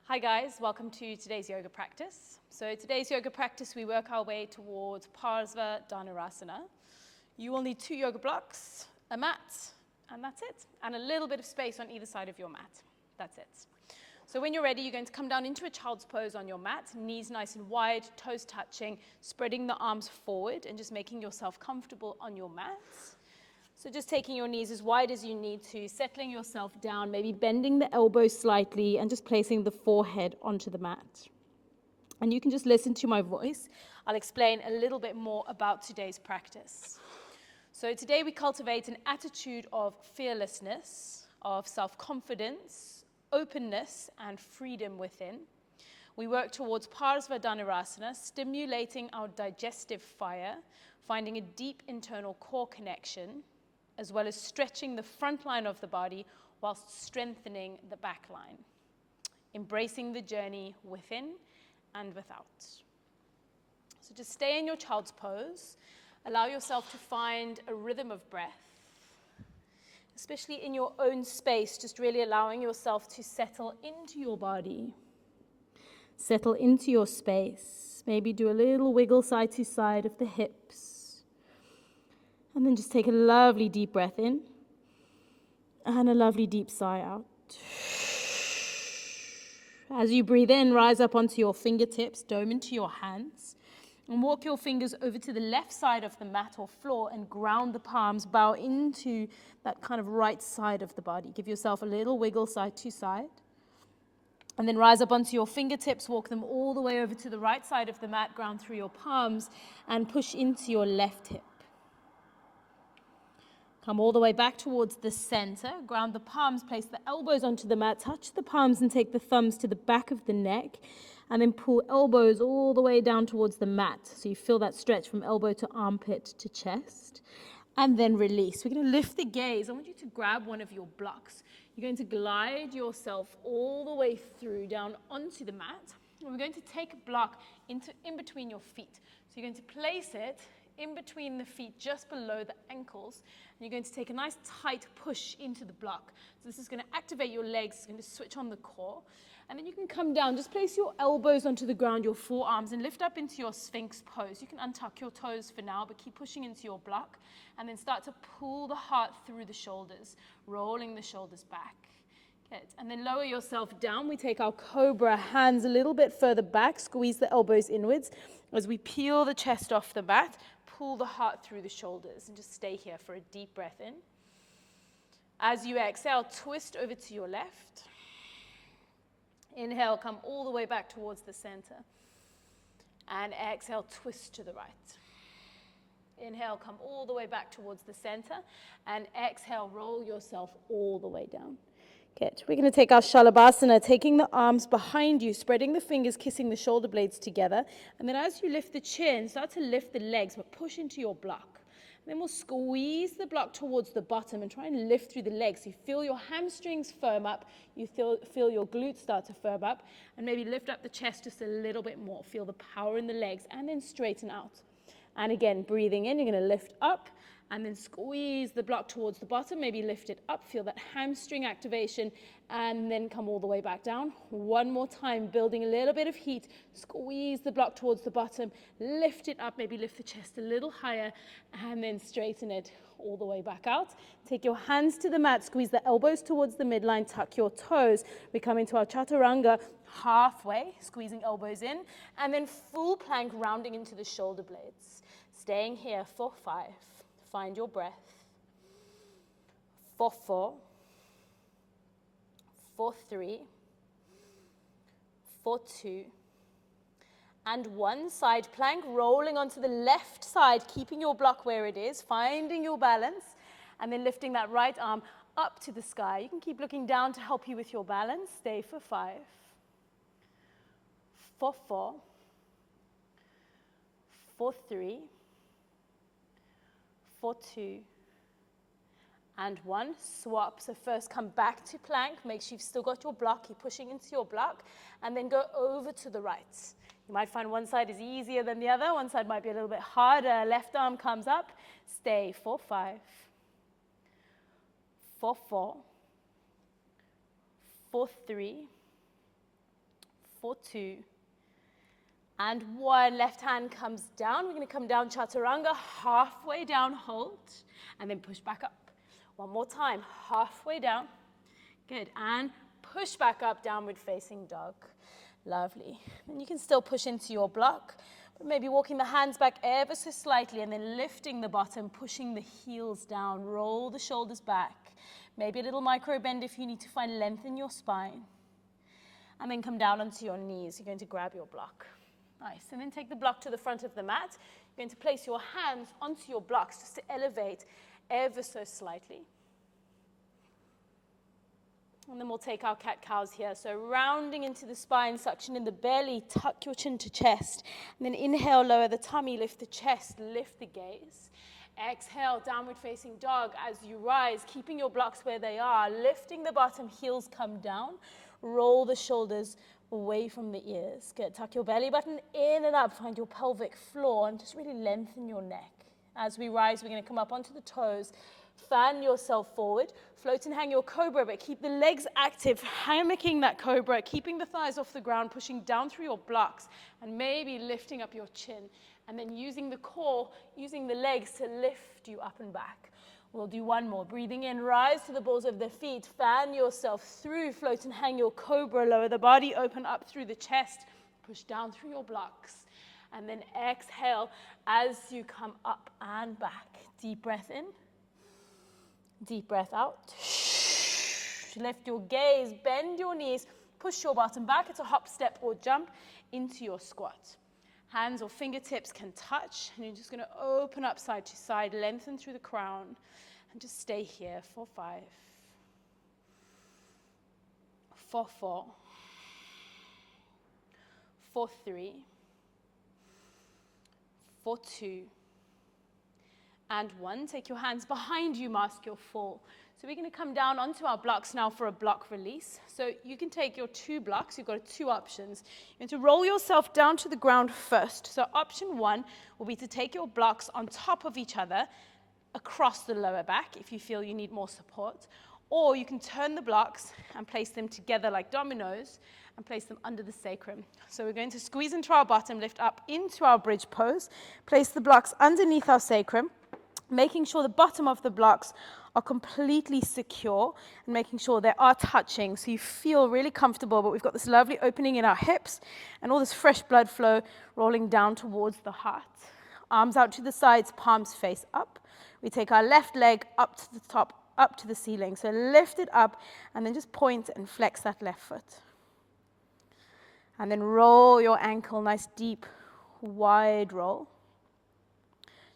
Hi guys, welcome to today's yoga practice. So today's yoga practice, we work our way towards Parsva Dhanurasana. You will need 2 yoga blocks, a mat, and that's it. And a little bit of space on either side of your mat. That's it. So when you're ready, you're going to come down into a child's pose on your mat, knees nice and wide, toes touching, spreading the arms forward and just making yourself comfortable on your mat. So just taking your knees as wide as you need to, settling yourself down, maybe bending the elbows slightly and just placing the forehead onto the mat. And you can just listen to my voice. I'll explain a little bit more about today's practice. So today we cultivate an attitude of fearlessness, of self-confidence, openness and freedom within. We work towards Parsva Dhanurasana, stimulating our digestive fire, finding a deep internal core connection, as well as stretching the front line of the body whilst strengthening the back line, embracing the journey within and without. So just stay in your child's pose. Allow yourself to find a rhythm of breath, especially in your own space, just really allowing yourself to settle into your body, settle into your space. Maybe do a little wiggle side to side of the hips. And then just take a lovely deep breath in and a lovely deep sigh out. As you breathe in, rise up onto your fingertips, dome into your hands, and walk your fingers over to the left side of the mat or floor and ground the palms, bow into that kind of right side of the body. Give yourself a little wiggle side to side. And then rise up onto your fingertips, walk them all the way over to the right side of the mat, ground through your palms, and push into your left hip. Come all the way back towards the center, ground the palms, place the elbows onto the mat, touch the palms and take the thumbs to the back of the neck, and then pull elbows all the way down towards the mat. So you feel that stretch from elbow to armpit to chest, and then release. We're going to lift the gaze. I want you to grab one of your blocks. You're going to glide yourself all the way through down onto the mat, and we're going to take a block in between your feet. So you're going to place it in between the feet, just below the ankles. And you're going to take a nice tight push into the block. So this is going to activate your legs, it's going to switch on the core. And then you can come down, just place your elbows onto the ground, your forearms, and lift up into your Sphinx pose. You can untuck your toes for now, but keep pushing into your block. And then start to pull the heart through the shoulders, rolling the shoulders back. Good. And then lower yourself down. We take our cobra, hands a little bit further back, squeeze the elbows inwards. As we peel the chest off the mat, pull the heart through the shoulders and just stay here for a deep breath in. As you exhale, twist over to your left. Inhale, come all the way back towards the center. And exhale, twist to the right. Inhale, come all the way back towards the center. And exhale, roll yourself all the way down. Good. We're going to take our Shalabhasana, taking the arms behind you, spreading the fingers, kissing the shoulder blades together. And then as you lift the chin, start to lift the legs, but push into your block. And then we'll squeeze the block towards the bottom and try and lift through the legs. You feel your hamstrings firm up. You feel your glutes start to firm up. And maybe lift up the chest just a little bit more. Feel the power in the legs and then straighten out. And again, breathing in, you're going to lift up. And then squeeze the block towards the bottom, maybe lift it up, feel that hamstring activation, and then come all the way back down. One more time, building a little bit of heat, squeeze the block towards the bottom, lift it up, maybe lift the chest a little higher, and then straighten it all the way back out. Take your hands to the mat, squeeze the elbows towards the midline, tuck your toes. We come into our chaturanga halfway, squeezing elbows in, and then full plank, rounding into the shoulder blades. Staying here for 5. Find your breath. 4, 4, 4, 3, 4, 2, and 1. Side plank, rolling onto the left side, keeping your block where it is, finding your balance, and then lifting that right arm up to the sky. You can keep looking down to help you with your balance. Stay for 5, 4, 4, 4, 3, 4, 2, and 1. Swap. So first come back to plank. Make sure you've still got your block. Keep pushing into your block. And then go over to the right. You might find one side is easier than the other. One side might be a little bit harder. Left arm comes up. Stay for 5, 4, 4, 4, 3, for 2, and 1. Left hand comes down. We're going to come down chaturanga, halfway down, hold, and then push back up. One more time, halfway down. Good, and push back up, downward facing dog. Lovely. And you can still push into your block, but maybe walking the hands back ever so slightly and then lifting the bottom, pushing the heels down, roll the shoulders back. Maybe a little micro bend if you need to find length in your spine. And then come down onto your knees. You're going to grab your block. Nice. And then take the block to the front of the mat. You're going to place your hands onto your blocks just to elevate ever so slightly. And then we'll take our cat-cows here. So rounding into the spine, suction in the belly, tuck your chin to chest. And then inhale, lower the tummy, lift the chest, lift the gaze. Exhale, downward facing dog as you rise, keeping your blocks where they are, lifting the bottom, heels come down, roll the shoulders away from the ears. Good, tuck your belly button in and up, find your pelvic floor and just really lengthen your neck. As we rise, we're going to come up onto the toes, fan yourself forward, float and hang your cobra, but keep the legs active, hammocking that cobra, keeping the thighs off the ground, pushing down through your blocks, and maybe lifting up your chin. And then using the core, using the legs to lift you up and back. We'll do one more. Breathing in, rise to the balls of the feet. Fan yourself through, float and hang your cobra. Lower the body, open up through the chest. Push down through your blocks. And then exhale as you come up and back. Deep breath in. Deep breath out. Lift your gaze, bend your knees, push your bottom back. It's a hop, step, or jump into your squat. Hands or fingertips can touch, and you're just going to open up side to side, lengthen through the crown, and just stay here for 5, for 4, for 3, for 2, and 1. Take your hands behind you, mask your fall. So we're going to come down onto our blocks now for a block release. So you can take your 2 blocks. You've got 2 options. You're going to roll yourself down to the ground first. So option 1 will be to take your blocks on top of each other across the lower back if you feel you need more support. Or you can turn the blocks and place them together like dominoes and place them under the sacrum. So we're going to squeeze into our bottom, lift up into our bridge pose, place the blocks underneath our sacrum, making sure the bottom of the blocks are completely secure and making sure they are touching so you feel really comfortable, but we've got this lovely opening in our hips and all this fresh blood flow rolling down towards the heart. Arms out to the sides, palms face up. We take our left leg up to the top, up to the ceiling. So lift it up and then just point and flex that left foot. And then roll your ankle, nice deep, wide roll.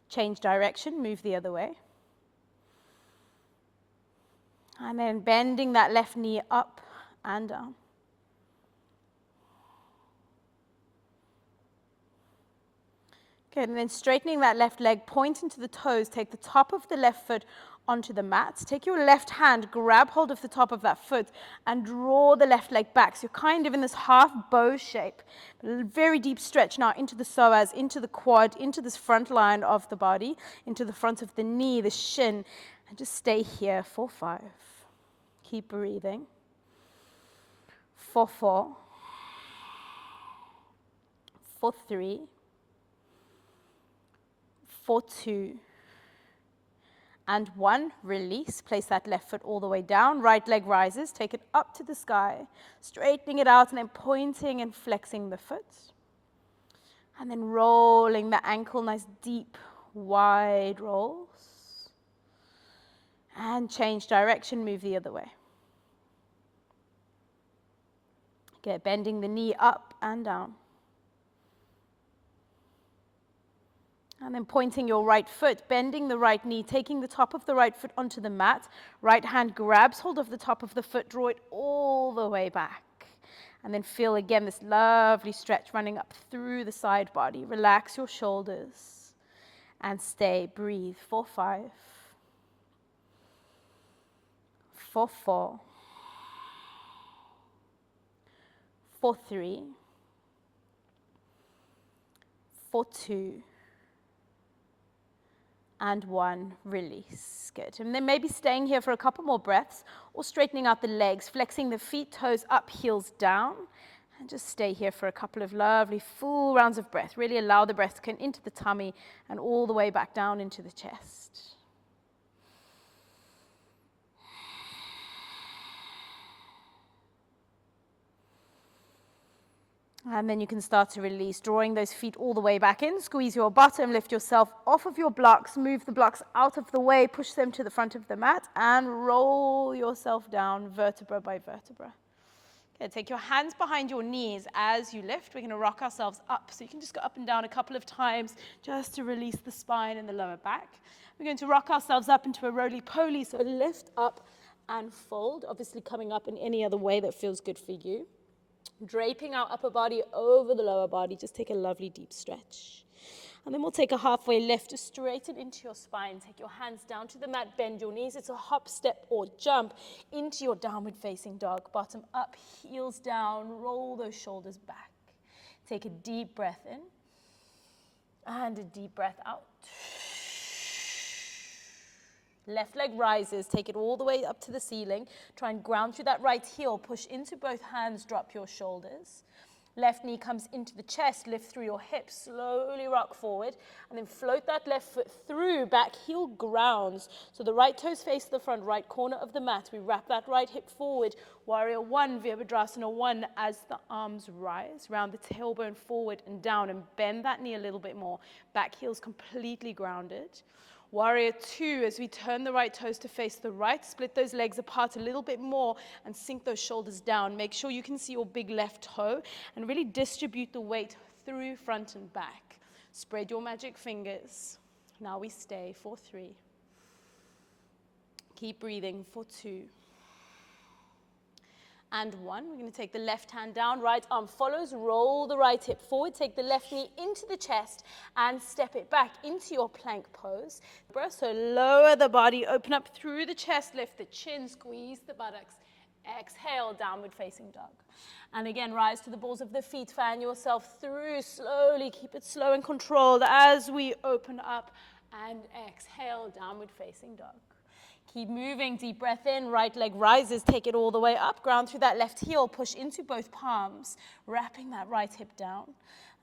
Change direction, move the other way. And then bending that left knee up and down. Good, and then straightening that left leg, point into the toes, take the top of the left foot onto the mat. Take your left hand, grab hold of the top of that foot and draw the left leg back. So you're kind of in this half bow shape. A very deep stretch now into the psoas, into the quad, into this front line of the body, into the front of the knee, the shin. And just stay here for 5. Keep breathing. For 4. For 3. For 2. And 1, release. Place that left foot all the way down. Right leg rises. Take it up to the sky. Straightening it out and then pointing and flexing the foot. And then rolling the ankle, nice deep, wide rolls. And change direction, move the other way. Get bending the knee up and down. And then pointing your right foot, bending the right knee, taking the top of the right foot onto the mat. Right hand grabs hold of the top of the foot, draw it all the way back. And then feel again this lovely stretch running up through the side body. Relax your shoulders and stay. Breathe for 5. For 4. For 3. For 2. And 1, release. Good. And then maybe staying here for a couple more breaths or straightening out the legs, flexing the feet, toes up, heels down. And just stay here for a couple of lovely full rounds of breath. Really allow the breath to come into the tummy and all the way back down into the chest. And then you can start to release, drawing those feet all the way back in. Squeeze your bottom, lift yourself off of your blocks, move the blocks out of the way, push them to the front of the mat, and roll yourself down vertebra by vertebra. Okay, take your hands behind your knees as you lift. We're going to rock ourselves up. So you can just go up and down a couple of times just to release the spine and the lower back. We're going to rock ourselves up into a roly poly. So lift up and fold, obviously coming up in any other way that feels good for you. Draping our upper body over the lower body. Just take a lovely deep stretch. And then we'll take a halfway lift to straighten into your spine. Take your hands down to the mat, bend your knees. It's a hop, step, or jump into your downward facing dog. Bottom up, heels down, roll those shoulders back. Take a deep breath in and a deep breath out. Left leg rises, take it all the way up to the ceiling. Try and ground through that right heel. Push into both hands, drop your shoulders. Left knee comes into the chest, lift through your hips, slowly rock forward, and then float that left foot through, back heel grounds. So the right toes face the front, right corner of the mat. We wrap that right hip forward, warrior one, Virabhadrasana one, as the arms rise. Round the tailbone forward and down, and bend that knee a little bit more. Back heel's completely grounded. Warrior two, as we turn the right toes to face the right, split those legs apart a little bit more and sink those shoulders down. Make sure you can see your big left toe and really distribute the weight through front and back. Spread your magic fingers. Now we stay for 3. Keep breathing for 2. And 1. We're going to take the left hand down, right arm follows, roll the right hip forward, take the left knee into the chest and step it back into your plank pose. So lower the body, open up through the chest, lift the chin, squeeze the buttocks. Exhale, downward facing dog. And again, rise to the balls of the feet, fan yourself through slowly, keep it slow and controlled as we open up and exhale, downward facing dog. Keep moving, deep breath in, right leg rises, take it all the way up, ground through that left heel, push into both palms, wrapping that right hip down.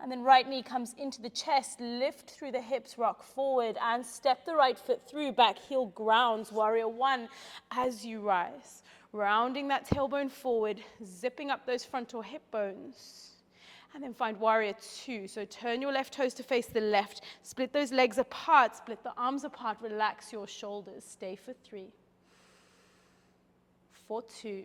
And then right knee comes into the chest, lift through the hips, rock forward, and step the right foot through, back heel grounds, warrior one, as you rise. Rounding that tailbone forward, zipping up those frontal hip bones. And then find warrior two. So turn your left toes to face the left. Split those legs apart. Split the arms apart. Relax your shoulders. Stay for 3. For 2.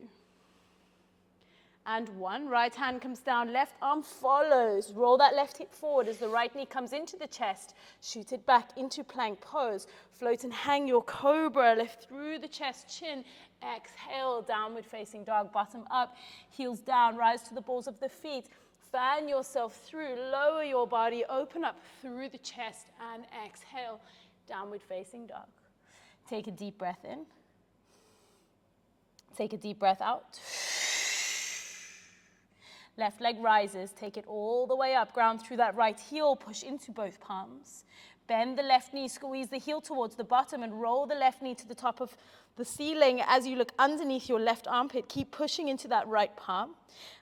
And 1. Right hand comes down. Left arm follows. Roll that left hip forward as the right knee comes into the chest. Shoot it back into plank pose. Float and hang your cobra. Lift through the chest, chin. Exhale, downward facing dog. Bottom up. Heels down. Rise to the balls of the feet. Fan yourself through, lower your body, open up through the chest, and exhale, downward facing dog. Take a deep breath in. Take a deep breath out. Left leg rises, take it all the way up, ground through that right heel, push into both palms. Bend the left knee, squeeze the heel towards the bottom, and roll the left knee to the top of the ceiling as you look underneath your left armpit. Keep pushing into that right palm.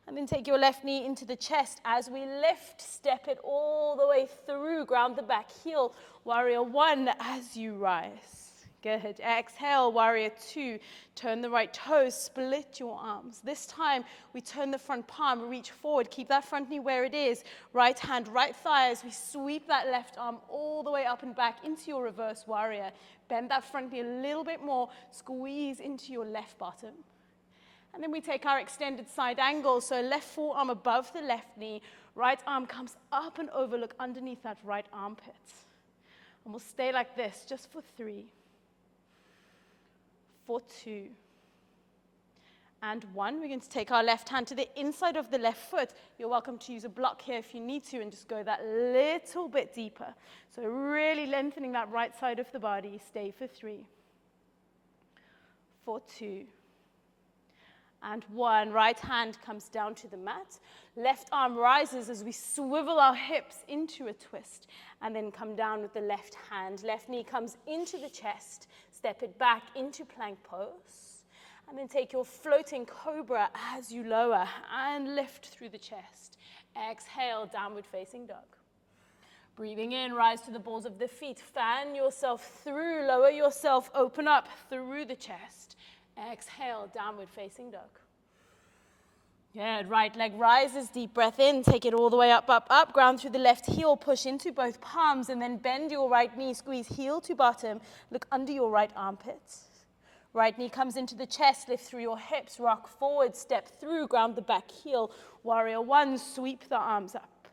And then take your left knee into the chest as we lift, step it all the way through, ground the back heel, warrior one as you rise. Good. Exhale, warrior two. Turn the right toes, split your arms. This time, we turn the front palm, reach forward, keep that front knee where it is. Right hand, right thigh as we sweep that left arm all the way up and back into your reverse warrior. Bend that front knee a little bit more, squeeze into your left bottom. And then we take our extended side angle, so left forearm above the left knee, right arm comes up and over, look underneath that right armpit. And we'll stay like this just for 3. For 2. And 1. We're going to take our left hand to the inside of the left foot. You're welcome to use a block here if you need to and just go that little bit deeper. So really lengthening that right side of the body. Stay for 3. For 2. And 1. Right hand comes down to the mat. Left arm rises as we swivel our hips into a twist. And then come down with the left hand. Left knee comes into the chest. Step it back into plank pose. And then take your floating cobra as you lower and lift through the chest. Exhale, downward facing dog. Breathing in, rise to the balls of the feet. Fan yourself through, lower yourself, open up through the chest. Exhale, downward facing dog. Good, right leg rises, deep breath in, take it all the way up, up, up. Ground through the left heel, push into both palms, and then bend your right knee, squeeze heel to bottom. Look under your right armpit. Right knee comes into the chest, lift through your hips, rock forward, step through, ground the back heel. Warrior one, sweep the arms up.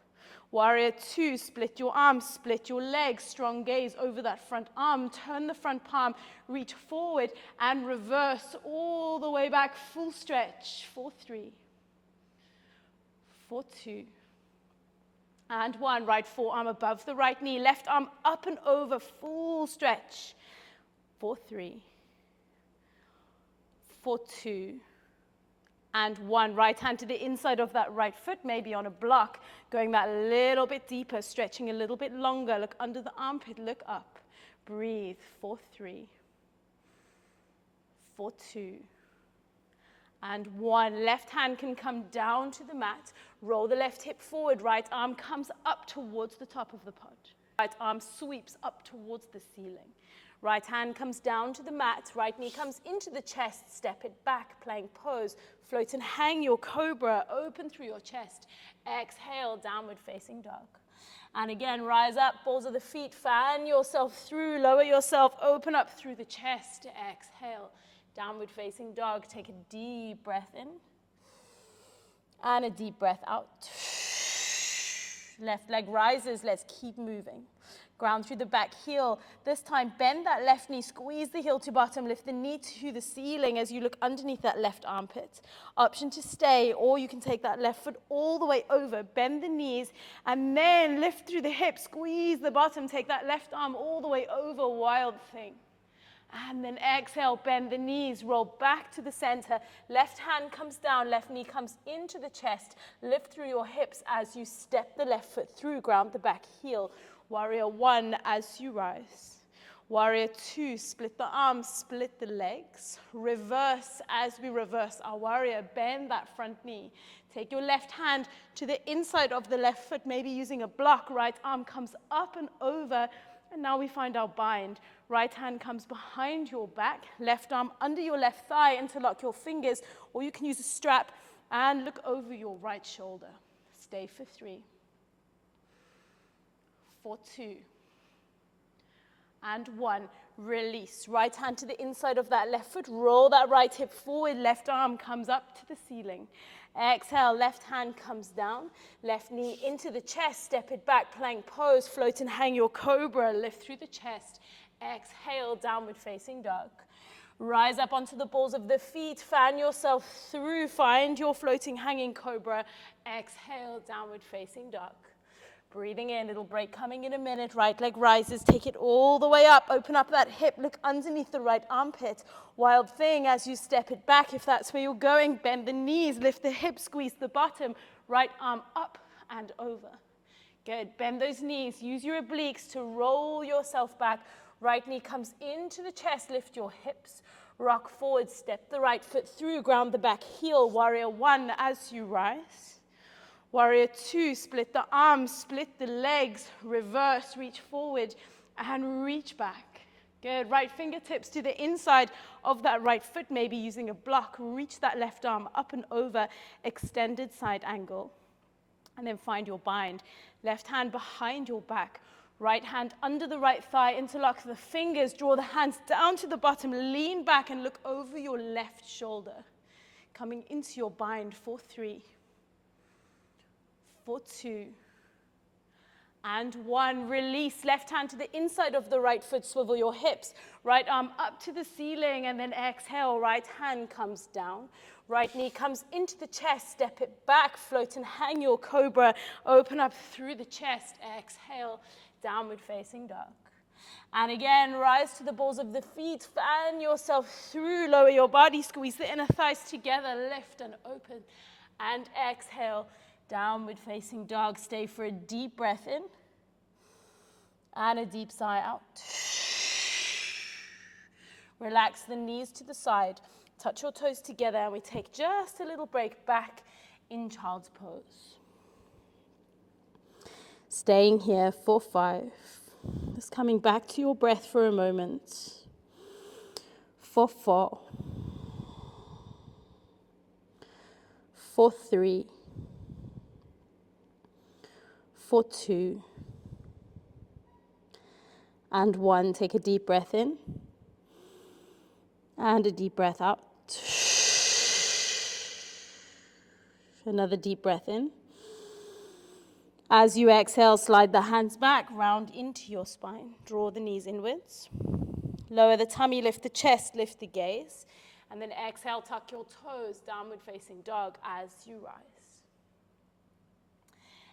Warrior two, split your arms, split your legs, strong gaze over that front arm, turn the front palm, reach forward and reverse all the way back, full stretch, for 3, for 2, and 1. Right forearm above the right knee, left arm up and over, full stretch, for 3, for 2, and 1. Right hand to the inside of that right foot, maybe on a block, going that little bit deeper, stretching a little bit longer. Look under the armpit, look up. Breathe, for 3, for 2, and 1. Left hand can come down to the mat. Roll the left hip forward. Right arm comes up towards the top of the pod. Right arm sweeps up towards the ceiling. Right hand comes down to the mat, right knee comes into the chest, step it back, plank pose, float and hang your cobra, open through your chest. Exhale, downward facing dog. And again, rise up, balls of the feet, fan yourself through, lower yourself, open up through the chest. Exhale, downward facing dog. Take a deep breath in and a deep breath out. Left leg rises, let's keep moving. Ground through the back heel. This time, bend that left knee, squeeze the heel to bottom, lift the knee to the ceiling as you look underneath that left armpit. Option to stay, or you can take that left foot all the way over, bend the knees, and then lift through the hips, squeeze the bottom, take that left arm all the way over, wild thing. And then exhale, bend the knees, roll back to the center. Left hand comes down, left knee comes into the chest. Lift through your hips as you step the left foot through, ground the back heel. Warrior one as you rise. Warrior two, split the arms, split the legs. Reverse as we reverse our warrior. Bend that front knee. Take your left hand to the inside of the left foot, maybe using a block. Right arm comes up and over. And now we find our bind. Right hand comes behind your back. Left arm under your left thigh. Interlock your fingers. Or you can use a strap and look over your right shoulder. Stay for 3. For 2, and 1. Release. Right hand to the inside of that left foot. Roll that right hip forward. Left arm comes up to the ceiling. Exhale, left hand comes down. Left knee into the chest. Step it back, plank pose. Float and hang your cobra. Lift through the chest. Exhale, downward facing dog. Rise up onto the balls of the feet. Fan yourself through. Find your floating hanging cobra. Exhale, downward facing dog. Breathing in, little break coming in a minute. Right leg rises, take it all the way up. Open up that hip, look underneath the right armpit. Wild thing as you step it back, if that's where you're going. Bend the knees, lift the hips, squeeze the bottom. Right arm up and over. Good, bend those knees. Use your obliques to roll yourself back. Right knee comes into the chest, lift your hips. Rock forward, step the right foot through, ground the back heel. Warrior one as you rise. Warrior two, split the arms, split the legs, reverse, reach forward, and reach back. Good, right fingertips to the inside of that right foot, maybe using a block. Reach that left arm up and over, extended side angle. And then find your bind. Left hand behind your back. Right hand under the right thigh, interlock the fingers, draw the hands down to the bottom, lean back and look over your left shoulder. Coming into your bind for 3. For 2, and 1. Release. Left hand to the inside of the right foot. Swivel your hips. Right arm up to the ceiling, and then exhale. Right hand comes down. Right knee comes into the chest. Step it back. Float and hang your cobra. Open up through the chest. Exhale. Downward facing dog. And again, rise to the balls of the feet. Fan yourself through. Lower your body. Squeeze the inner thighs together. Lift and open. And exhale. Downward facing dog. Stay for a deep breath in and a deep sigh out. Relax the knees to the side. touch your toes together, and we take just a little break back in child's pose. Staying here for 5. Just coming back to your breath for a moment. For 4. For 3. For 2. And 1. Take a deep breath in. And a deep breath out. Another deep breath in. As you exhale, slide the hands back, round into your spine. Draw the knees inwards. Lower the tummy, lift the chest, lift the gaze. And then exhale, tuck your toes, downward facing dog as you rise.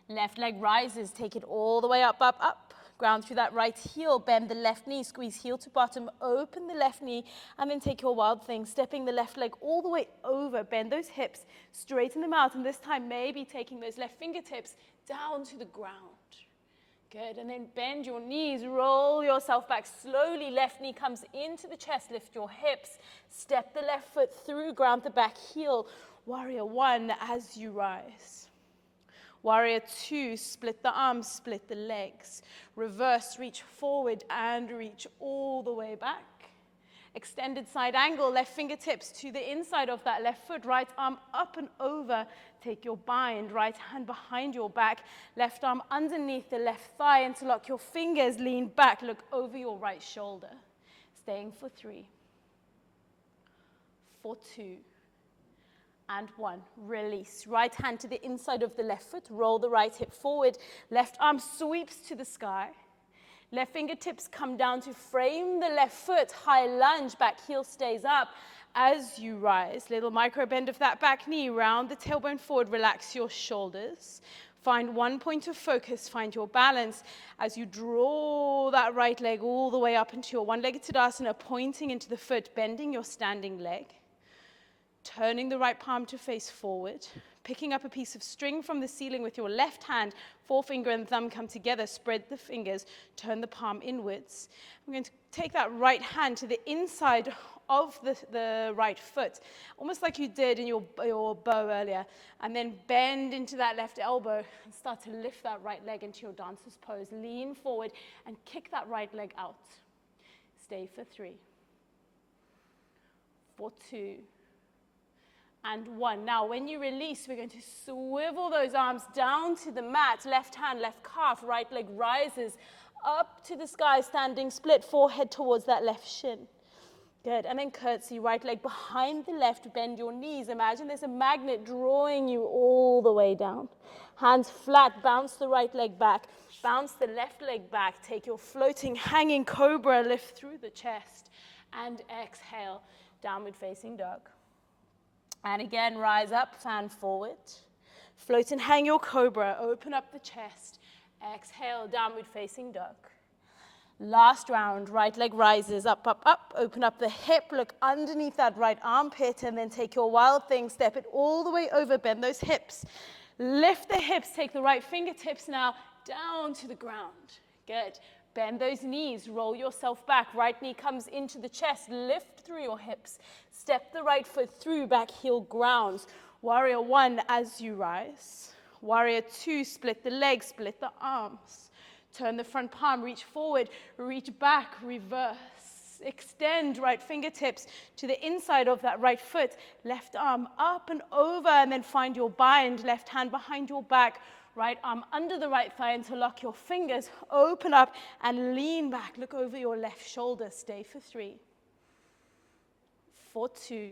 Left leg rises, take it all the way up, up, up. Ground through that right heel, bend the left knee, squeeze heel to bottom, open the left knee, and then take your wild thing, stepping the left leg all the way over, bend those hips, straighten them out, and this time maybe taking those left fingertips down to the ground. Good, and then bend your knees, roll yourself back slowly, left knee comes into the chest, lift your hips, step the left foot through, ground the back heel, warrior 1 as you rise. Warrior 2, split the arms, split the legs. Reverse, reach forward and reach all the way back. Extended side angle, left fingertips to the inside of that left foot, right arm up and over. Take your bind, right hand behind your back, left arm underneath the left thigh. Interlock your fingers, lean back, look over your right shoulder. Staying for 3, for 2, and 1. Release. Right hand to the inside of the left foot. Roll the right hip forward. Left arm sweeps to the sky. Left fingertips come down to frame the left foot. High lunge. Back heel stays up as you rise. Little micro bend of that back knee. Round the tailbone forward. Relax your shoulders. Find one point of focus. Find your balance as you draw that right leg all the way up into your one-legged Tadasana, pointing into the foot, bending your standing leg. Turning the right palm to face forward, picking up a piece of string from the ceiling with your left hand, forefinger and thumb come together, spread the fingers, turn the palm inwards. I'm going to take that right hand to the inside of the right foot, almost like you did in your bow earlier, and then bend into that left elbow and start to lift that right leg into your dancer's pose. Lean forward and kick that right leg out. Stay for 3, for 2, and 1. Now, when you release, we're going to swivel those arms down to the mat. Left hand, left calf, right leg rises up to the sky, standing split, forehead towards that left shin. Good, and then curtsy, right leg behind the left, bend your knees. Imagine there's a magnet drawing you all the way down. Hands flat, bounce the right leg back, bounce the left leg back. Take your floating, hanging cobra, lift through the chest, and exhale, downward facing dog. And again, rise up, fan forward. Float and hang your cobra, open up the chest. Exhale, downward facing dog. Last round, right leg rises, up, up, up. Open up the hip, look underneath that right armpit, and then take your wild thing, step it all the way over, bend those hips. Lift the hips, take the right fingertips now down to the ground. Good. Bend those knees, roll yourself back. Right knee comes into the chest, lift through your hips. Step the right foot through, back heel grounds. Warrior 1 as you rise. Warrior 2, split the legs, split the arms. Turn the front palm, reach forward, reach back, reverse. Extend right fingertips to the inside of that right foot. Left arm up and over, and then find your bind. Left hand behind your back. Right arm under the right thigh, interlock your fingers, open up and lean back. Look over your left shoulder. Stay for 3, for 2,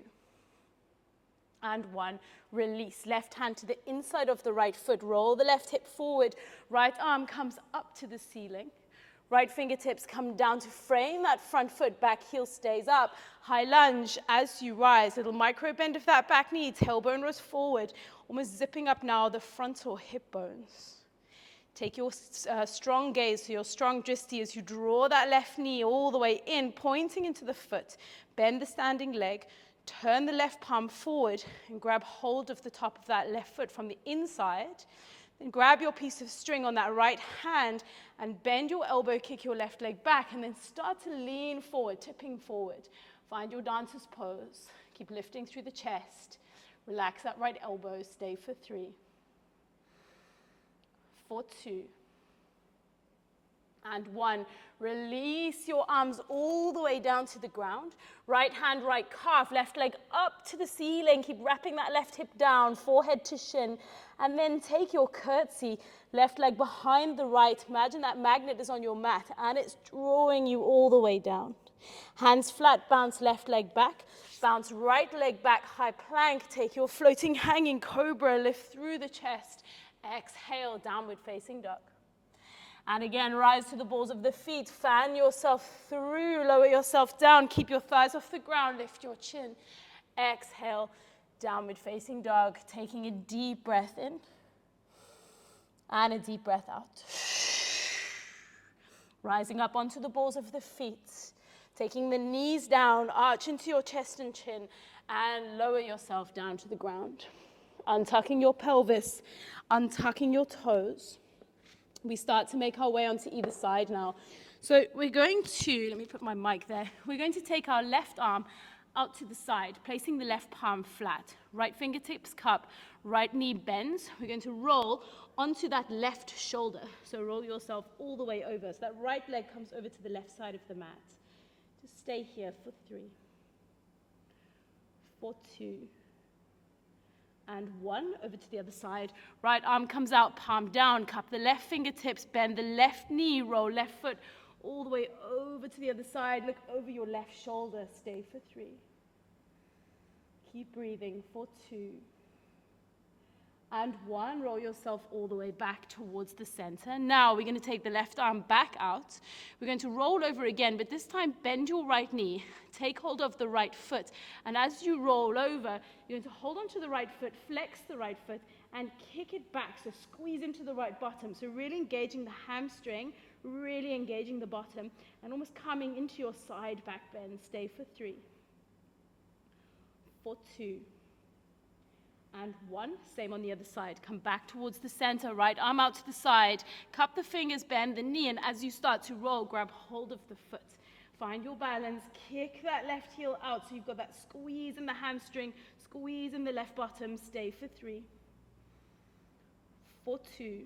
and 1. Release. Left hand to the inside of the right foot. Roll the left hip forward. Right arm comes up to the ceiling. Right fingertips come down to frame that front foot. Back heel stays up. High lunge as you rise. Little micro bend of that back knee. Tailbone rows forward. Almost zipping up now the frontal hip bones. Take your strong gaze, so your strong dristi, as you draw that left knee all the way in, pointing into the foot. Bend the standing leg. Turn the left palm forward and grab hold of the top of that left foot from the inside. Then grab your piece of string on that right hand and bend your elbow, kick your left leg back, and then start to lean forward, tipping forward. Find your dancer's pose. Keep lifting through the chest. Relax that right elbow. Stay for 3, for 2, and 1. Release your arms all the way down to the ground. Right hand, right calf, left leg up to the ceiling. Keep wrapping that left hip down, forehead to shin. And then take your curtsy, left leg behind the right. Imagine that magnet is on your mat and it's drawing you all the way down. Hands flat, bounce left leg back. Bounce right leg back, high plank. Take your floating hanging cobra, lift through the chest. Exhale, downward facing dog. And again, rise to the balls of the feet. Fan yourself through, lower yourself down. Keep your thighs off the ground, lift your chin. Exhale, downward facing dog. Taking a deep breath in and a deep breath out. Rising up onto the balls of the feet. Taking the knees down, arch into your chest and chin, and lower yourself down to the ground. Untucking your pelvis, untucking your toes. We start to make our way onto either side now. So we're going to, let me put my mic there. We're going to take our left arm out to the side, placing the left palm flat. Right fingertips cup, right knee bends. We're going to roll onto that left shoulder. So roll yourself all the way over. So that right leg comes over to the left side of the mat. Just stay here for 3, for 2, and 1, over to the other side. Right arm comes out, palm down, cup the left fingertips, bend the left knee, roll left foot all the way over to the other side. Look over your left shoulder, stay for 3. Keep breathing for 2. And 1, roll yourself all the way back towards the center. Now we're going to take the left arm back out. We're going to roll over again, but this time bend your right knee. Take hold of the right foot. And as you roll over, you're going to hold onto the right foot, flex the right foot, and kick it back. So squeeze into the right bottom. So really engaging the hamstring, really engaging the bottom, and almost coming into your side back bend. Stay for 3, for 2, and 1. Same on the other side. Come back towards the center, right arm out to the side. Cup the fingers, bend the knee, and as you start to roll, grab hold of the foot. Find your balance, kick that left heel out so you've got that squeeze in the hamstring, squeeze in the left bottom. Stay for 3, for 2,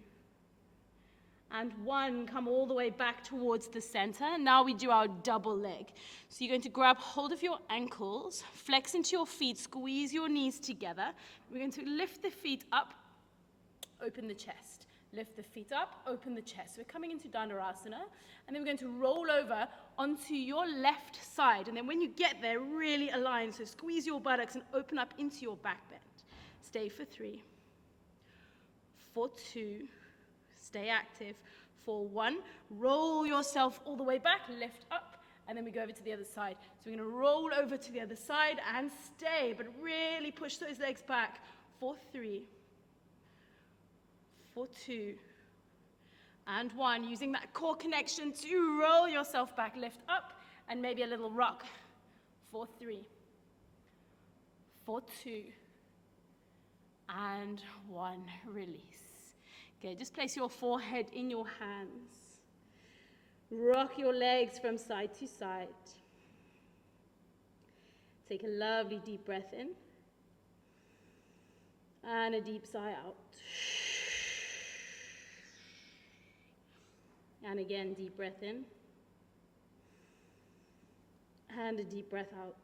and 1. Come all the way back towards the center. Now we do our double leg. So you're going to grab hold of your ankles, flex into your feet, squeeze your knees together. We're going to lift the feet up, open the chest. Lift the feet up, open the chest. We're coming into Dhanurasana, and then we're going to roll over onto your left side. And then when you get there, really align. So squeeze your buttocks and open up into your back bend. Stay for 3, for 2, stay active, for 1. Roll yourself all the way back, lift up, and then we go over to the other side. So we're going to roll over to the other side and stay, but really push those legs back. For 3, for 2, and 1. Using that core connection to roll yourself back, lift up, and maybe a little rock. For 3, for 2, and 1. Release. Okay, just place your forehead in your hands. Rock your legs from side to side. Take a lovely deep breath in. And a deep sigh out. And again, deep breath in. And a deep breath out.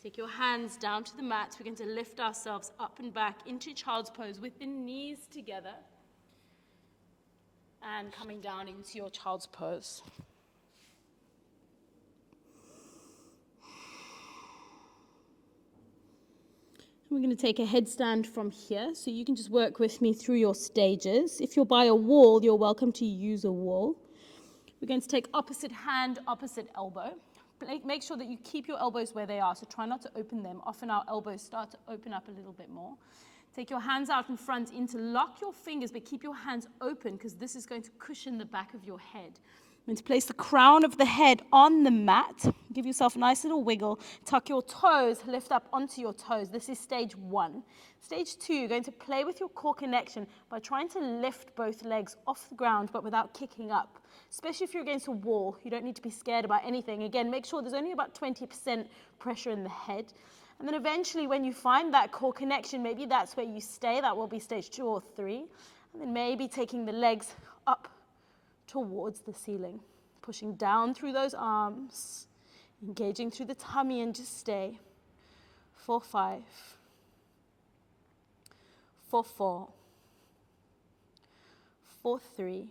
Take your hands down to the mat. We're going to lift ourselves up and back into child's pose with the knees together. And coming down into your child's pose. We're going to take a headstand from here, so you can just work with me through your stages. If you're by a wall, you're welcome to use a wall. We're going to take opposite hand, opposite elbow. Make sure that you keep your elbows where they are, so try not to open them. Often our elbows start to open up a little bit more. Take your hands out in front, interlock your fingers, but keep your hands open because this is going to cushion the back of your head. You're going to place the crown of the head on the mat. Give yourself a nice little wiggle. Tuck your toes, lift up onto your toes. This is stage 1. Stage 2, you're going to play with your core connection by trying to lift both legs off the ground, but without kicking up. especially if you're against a wall. You don't need to be scared about anything. Again, make sure there's only about 20% pressure in the head. And then eventually when you find that core connection, maybe that's where you stay. That will be stage 2 or 3. And then maybe taking the legs up towards the ceiling, pushing down through those arms, engaging through the tummy, and just stay for 5, for 4, for 3,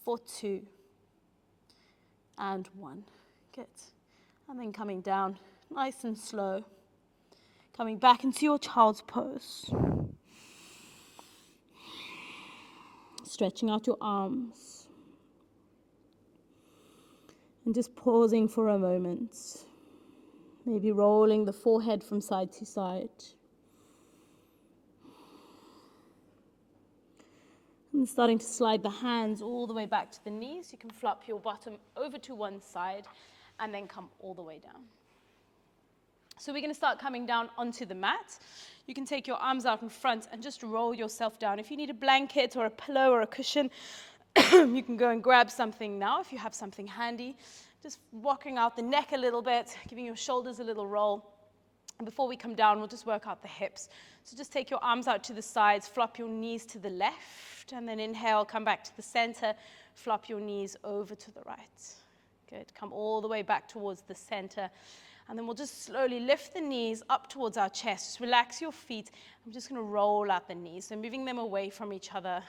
for 2, and 1. Good. And then coming down nice and slow, coming back into your child's pose. Stretching out your arms. And just pausing for a moment. Maybe rolling the forehead from side to side. And starting to slide the hands all the way back to the knees. You can flop your bottom over to one side and then come all the way down. So we're going to start coming down onto the mat. You can take your arms out in front and just roll yourself down. If you need a blanket or a pillow or a cushion, you can go and grab something now if you have something handy. Just walking out the neck a little bit, giving your shoulders a little roll. And before we come down, we'll just work out the hips. So just take your arms out to the sides, flop your knees to the left, and then inhale, come back to the center, flop your knees over to the right. Good. Come all the way back towards the center. And then we'll just slowly lift the knees up towards our chest. Just relax your feet. I'm just going to roll out the knees. So moving them away from each other.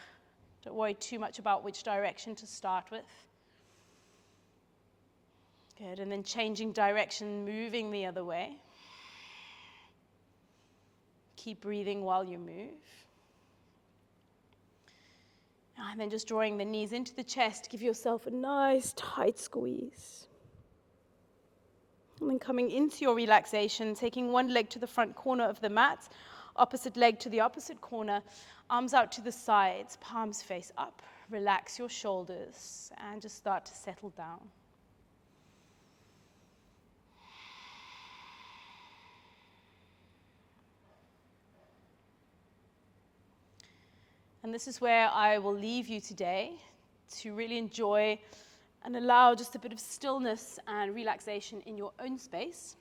Don't worry too much about which direction to start with. Good. And then changing direction, moving the other way. Keep breathing while you move. And then just drawing the knees into the chest. Give yourself a nice tight squeeze. And then coming into your relaxation, taking one leg to the front corner of the mat, opposite leg to the opposite corner, arms out to the sides, palms face up. Relax your shoulders and just start to settle down. And this is where I will leave you today to really enjoy and allow just a bit of stillness and relaxation in your own space.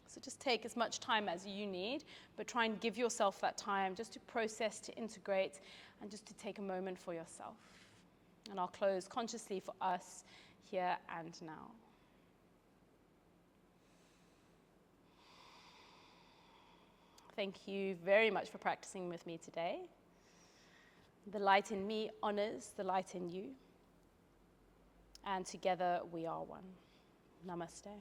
So just take as much time as you need, but try and give yourself that time just to process, to integrate, and just to take a moment for yourself. And I'll close consciously for us here and now. Thank you very much for practicing with me today. The light in me honors the light in you. And together we are one. Namaste.